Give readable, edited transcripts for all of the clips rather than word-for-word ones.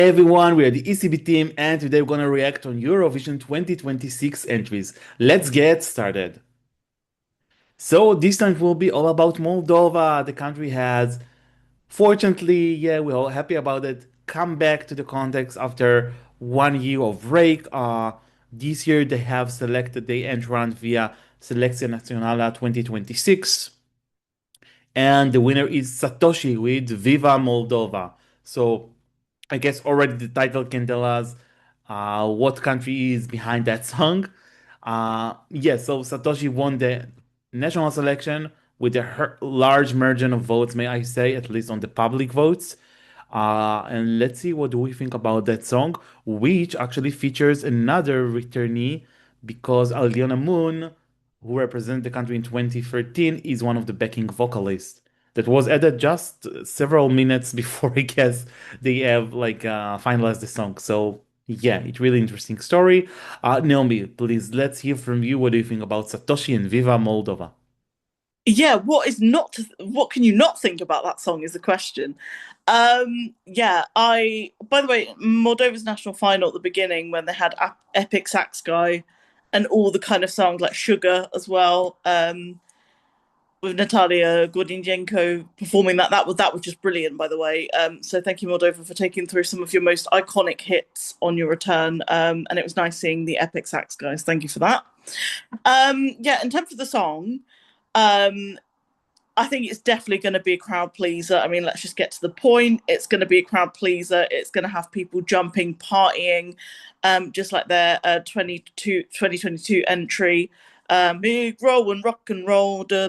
Hey everyone, we are the ECB team, and today we're gonna react on Eurovision 2026 entries. Let's get started. So this time will be all about Moldova. The country has, fortunately, yeah, we're all happy about it, come back to the context after 1 year of break. This year they have selected the entrant via Selección Nacional 2026, and the winner is Satoshi with Viva Moldova. So I guess already the title can tell us what country is behind that song. Yeah, so Satoshi won the national selection with a large margin of votes, may I say, at least on the public votes. And let's see what do we think about that song, which actually features another returnee because Aliona Moon, who represented the country in 2013, is one of the backing vocalists that was added just several minutes before I guess they have finalized the song. So yeah, it's really interesting story. Naomi, please let's hear from you. What do you think about Satoshi and Viva Moldova? Yeah, what can you not think about that song is the question. Yeah, I by the way, Moldova's national final at the beginning when they had Epic Sax Guy and all the kind of songs like Sugar as well, with Natalia Gordynenko performing that was just brilliant, by the way. So thank you, Moldova, for taking through some of your most iconic hits on your return. And it was nice seeing the Epic Sax guys. Thank you for that. Yeah, in terms of the song, um, I think it's definitely going to be a crowd pleaser. I mean, let's just get to the point. It's going to be a crowd pleaser. It's going to have people jumping, partying, just like their 2022 entry. Big roll and rock and roll. Yeah,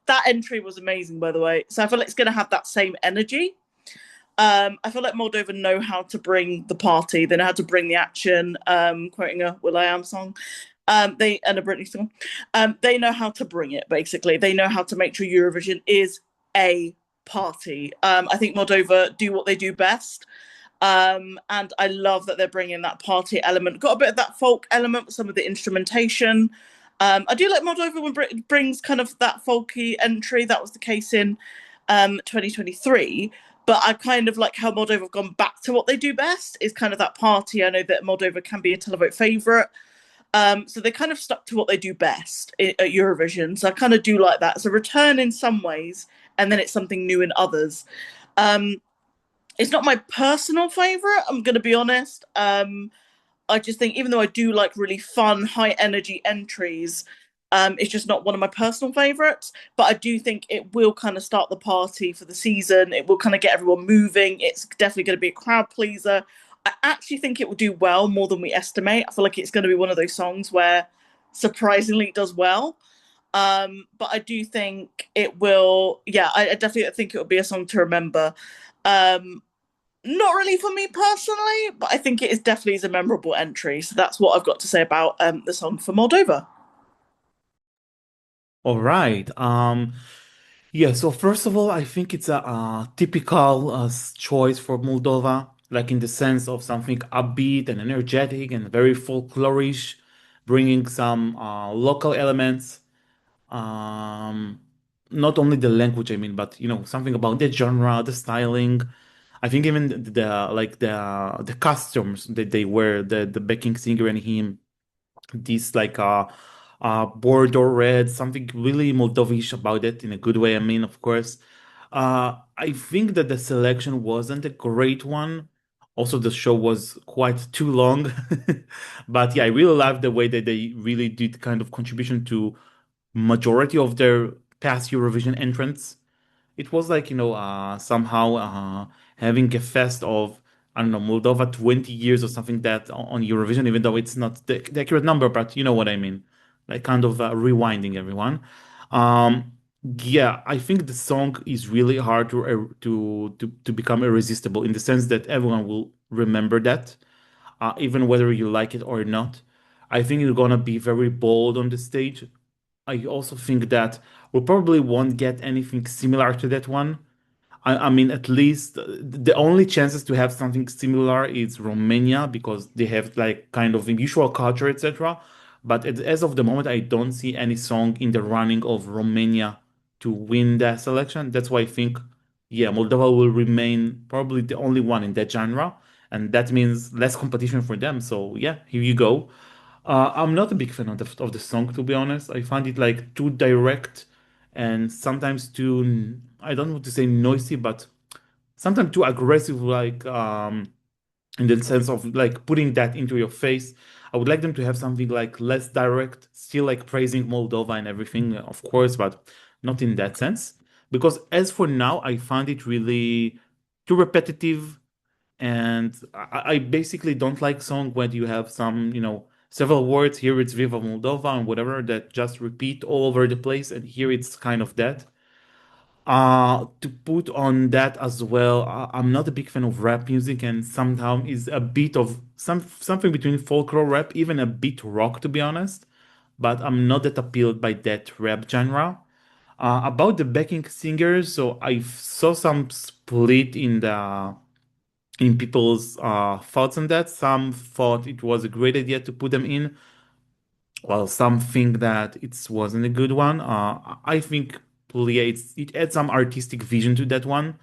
that entry was amazing, by the way. So I feel like it's going to have that same energy. I feel like Moldova know how to bring the party. They know how to bring the action. Quoting a Will I Am song. They and a Britney song. They know how to bring it. Basically, they know how to make sure Eurovision is a party. I think Moldova do what they do best. And I love that they're bringing that party element. Got a bit of that folk element with some of the instrumentation. I do like Moldova when it brings kind of that folky entry. That was the case in 2023. But I kind of like how Moldova have gone back to what they do best is kind of that party. I know that Moldova can be a televote favourite. So they kind of stuck to what they do best at Eurovision. So I kind of do like that. It's a return in some ways, and then it's something new in others. Um, it's not my personal favorite, I'm going to be honest. I just think, even though I do like really fun, high energy entries, it's just not one of my personal favorites. But I do think it will kind of start the party for the season. It will kind of get everyone moving. It's definitely going to be a crowd pleaser. I actually think it will do well more than we estimate. I feel like it's going to be one of those songs where surprisingly it does well. But I do think it will. Yeah, I definitely think it will be a song to remember. Um, Not really for me personally, but I think it is definitely is a memorable entry. So that's what I've got to say about the song for Moldova. All right. Yeah, so first of all, I think it's a typical choice for Moldova, like in the sense of something upbeat and energetic and very folklorish, bringing some local elements. Um, Not only the language, I mean, but something about the genre, the styling. I think even the costumes that they wear, the backing singer and him, this bordeaux red, something really Moldovish about it in a good way. I mean, of course. I think that the selection wasn't a great one. Also, the show was quite too long. But yeah, I really love the way that they really did kind of contribution to majority of their past Eurovision entrants. It was like, somehow having a fest of, I don't know, Moldova 20 years or something that on Eurovision, even though it's not the accurate number, but you know what I mean. Like kind of rewinding everyone. Um, yeah, I think the song is really hard to become irresistible in the sense that everyone will remember that, even whether you like it or not. I think it's gonna be very bold on the stage. I also think that we probably won't get anything similar to that one. I mean, at least the only chances to have something similar is Romania because they have like kind of unusual culture, etc. But as of the moment, I don't see any song in the running of Romania to win that selection. That's why I think yeah, Moldova will remain probably the only one in that genre, and that means less competition for them. So yeah, here you go. I'm not a big fan of the song, to be honest. I find it like too direct and sometimes too, I don't want to say noisy, but sometimes too aggressive, like in the sense of like putting that into your face. I would like them to have something like less direct, still like praising Moldova and everything, of course, but not in that sense. Because as for now, I find it really too repetitive, and I basically don't like song when you have some, several words. Here it's Viva Moldova and whatever that just repeat all over the place, and here it's kind of that. To put on that as well, I'm not a big fan of rap music, and somehow is a bit of something between folklore rap, even a bit rock, to be honest. But I'm not that appealed by that rap genre. About the backing singers, so I saw some split in people's thoughts on that. Some thought it was a great idea to put them in, while some think that it wasn't a good one. I think Pulia, it adds some artistic vision to that one.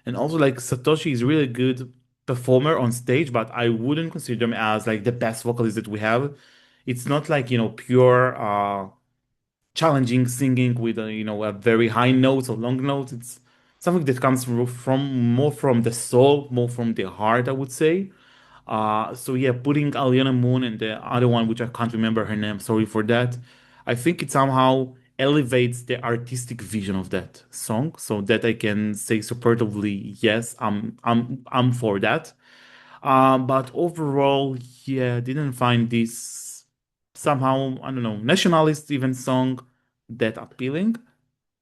And also like Satoshi is really good performer on stage, but I wouldn't consider him as like the best vocalist that we have. It's not like, pure challenging singing with a very high notes or long notes. It's something that comes from more from the soul, more from the heart, I would say. So yeah, putting Aliana Moon and the other one, which I can't remember her name, sorry for that. I think it somehow elevates the artistic vision of that song, so that I can say superlatively, yes, I'm for that. But overall, yeah, didn't find this somehow, I don't know, nationalist even song that appealing.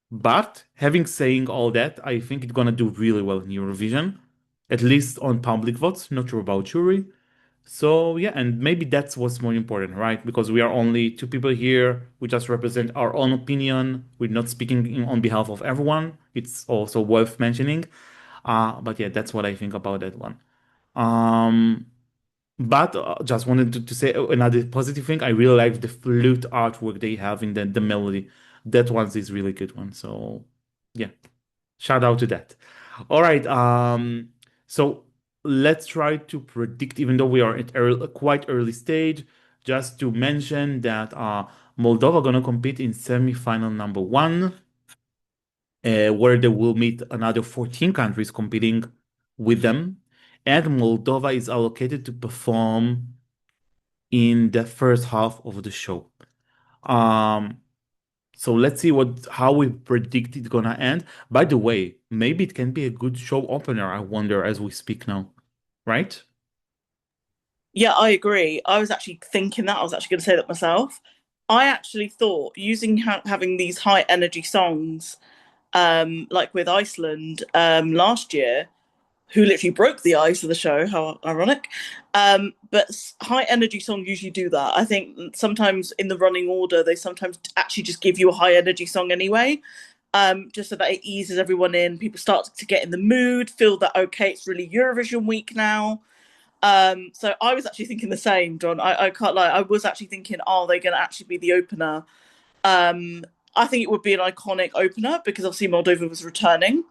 But having saying all that, I think it's gonna do really well in Eurovision, at least on public votes. Not sure about jury. So yeah, and maybe that's what's more important, right? Because we are only two people here. We just represent our own opinion. We're not speaking on behalf of everyone. It's also worth mentioning. But yeah, that's what I think about that one. Um, but just wanted to say another positive thing. I really like the flute artwork they have in the melody. That one is really good one. So yeah, shout out to that. All right. So let's try to predict, even though we are at quite early stage, just to mention that Moldova gonna compete in semi-final number one, where they will meet another 14 countries competing with them. And Moldova is allocated to perform in the first half of the show. Um, so let's see how we predict it gonna end. By the way, maybe it can be a good show opener, I wonder, as we speak now. Right? Yeah, I agree. I was actually thinking that. I was actually going to say that myself. I actually thought using having these high energy songs, like with Iceland last year, who literally broke the ice of the show. How ironic! But high energy songs usually do that. I think sometimes in the running order, they sometimes actually just give you a high energy song anyway, just so that it eases everyone in. People start to get in the mood, feel that okay, it's really Eurovision week now. So I was actually thinking the same, John. I can't lie. I was actually thinking, are they going to actually be the opener? Um, I think it would be an iconic opener because obviously Moldova was returning.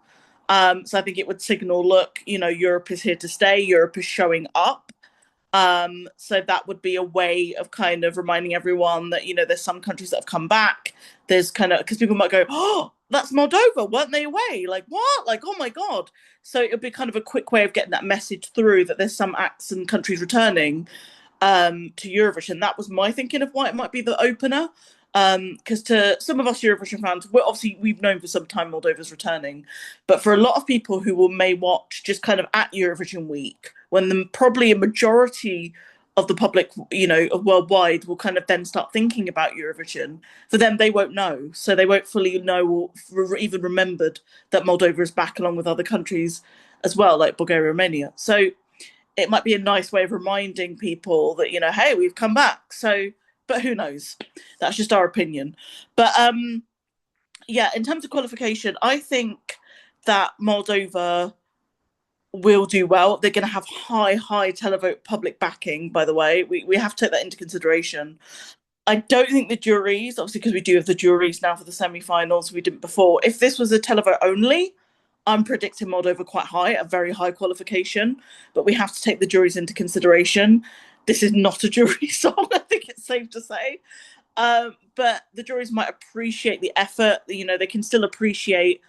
So I think it would signal, look, Europe is here to stay. Europe is showing up. So that would be a way of kind of reminding everyone that, there's some countries that have come back. There's kind of, because people might go, oh, that's Moldova. Weren't they away? Like, what? Like, oh my God. So it would be kind of a quick way of getting that message through that there's some acts and countries returning to Eurovision. That was my thinking of why it might be the opener. Because to some of us Eurovision fans, we've known for some time Moldova's returning, but for a lot of people who may watch just kind of at Eurovision week, when probably a majority of the public, worldwide will kind of then start thinking about Eurovision. For them, they won't know, so they won't fully know or even remembered that Moldova is back along with other countries as well, like Bulgaria, Romania. So it might be a nice way of reminding people that hey, we've come back. So but who knows, that's just our opinion. But yeah, in terms of qualification, I think that Moldova will do well. They're going to have high televote public backing, by the way. We have to take that into consideration. I don't think the juries, obviously because we do have the juries now for the semi-finals, we didn't before. If this was a televote only, I'm predicting Moldova quite high, a very high qualification, but we have to take the juries into consideration. This is not a jury song, I think it's safe to say. But the juries might appreciate the effort. You know, they can still appreciate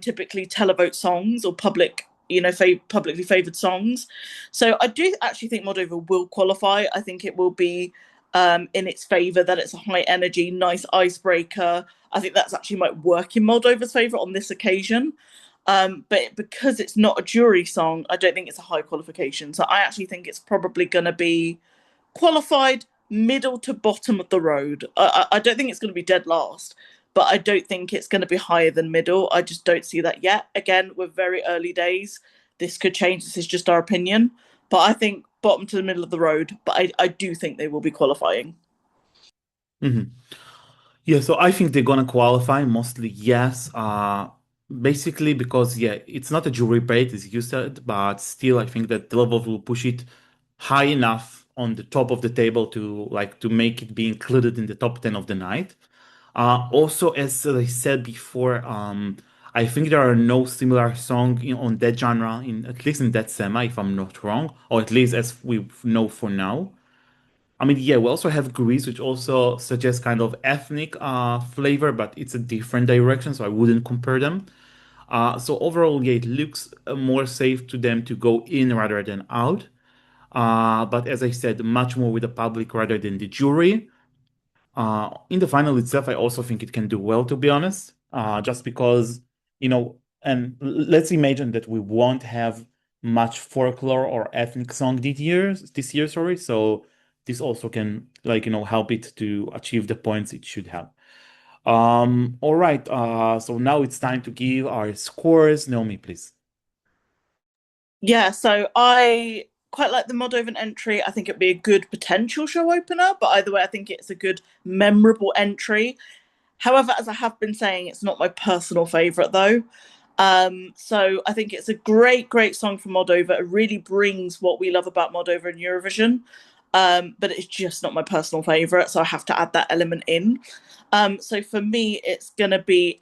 typically televote songs or public, you know, publicly favoured songs. So I do actually think Moldova will qualify. I think it will be in its favour that it's a high energy, nice icebreaker. I think that's actually might work in Moldova's favour on this occasion. But because it's not a jury song, I don't think it's a high qualification. So I actually think it's probably going to be qualified middle to bottom of the road. I don't think it's going to be dead last, but I don't think it's going to be higher than middle. I just don't see that yet. Again, we're very early days. This could change. This is just our opinion. But I think bottom to the middle of the road. But I do think they will be qualifying. Mhm. Yeah, so I think they're gonna qualify mostly yes. Basically because yeah, it's not a jury rate as you said, but still I think that Delavov will push it high enough on the top of the table to like to make it be included in the top 10 of the night. Also, as I said before, I think there are no similar song on that genre in at least in that semi, if I'm not wrong, or at least as we know for now. I mean, yeah, we also have Greece, which also suggests kind of ethnic flavor, but it's a different direction, so I wouldn't compare them. So overall, yeah, it looks more safe to them to go in rather than out. But as I said, much more with the public rather than the jury. In the final itself, I also think it can do well, to be honest, just because, and let's imagine that we won't have much folklore or ethnic song this year, sorry. So this also can, like, help it to achieve the points it should have. All right. So now it's time to give our scores. Naomi, please. Yeah, so I quite like the Moldovan entry. I think it'd be a good potential show opener, but either way, I think it's a good, memorable entry. However, as I have been saying, it's not my personal favourite though. So I think it's a great, great song from Moldova. It really brings what we love about Moldova and Eurovision. But it's just not my personal favourite, so I have to add that element in. So for me, it's gonna be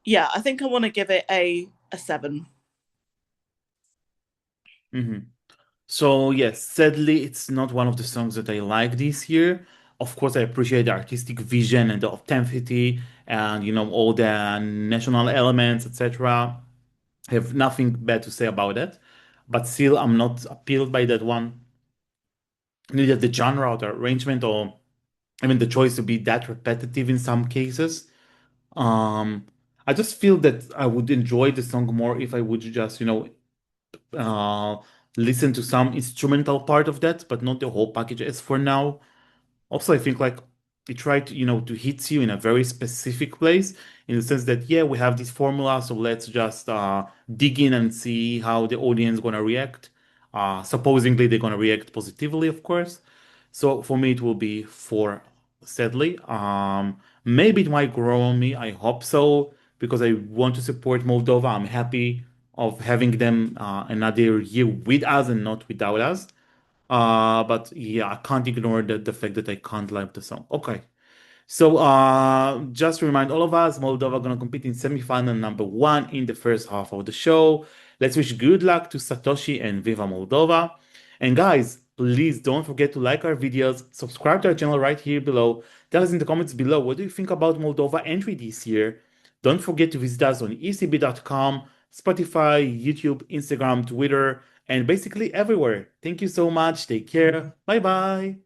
yeah, I think I want to give it a 7. Mhm. So yes, sadly, it's not one of the songs that I like this year. Of course, I appreciate the artistic vision and the authenticity and all the national elements, etc. I have nothing bad to say about it, but still, I'm not appealed by that one. Neither the genre or the arrangement or even the choice to be that repetitive in some cases. Um, I just feel that I would enjoy the song more if I would just, uh, listen to some instrumental part of that, but not the whole package as for now. Also, I think like it tried to, to hit you in a very specific place in the sense that, yeah, we have this formula, so let's just dig in and see how the audience gonna react. Supposingly, they're gonna react positively, of course. So for me, it will be four, sadly. Maybe it might grow on me. I hope so, because I want to support Moldova. I'm happy of having them another year with us and not without us. But yeah, I can't ignore the fact that I can't like the song. Okay. So just to remind all of us, Moldova gonna compete in semi-final number one in the first half of the show. Let's wish good luck to Satoshi and Viva Moldova. And guys, please don't forget to like our videos, subscribe to our channel right here below. Tell us in the comments below what do you think about Moldova entry this year. Don't forget to visit us on ecb.com, Spotify, YouTube, Instagram, Twitter, and basically everywhere. Thank you so much. Take care. Bye bye.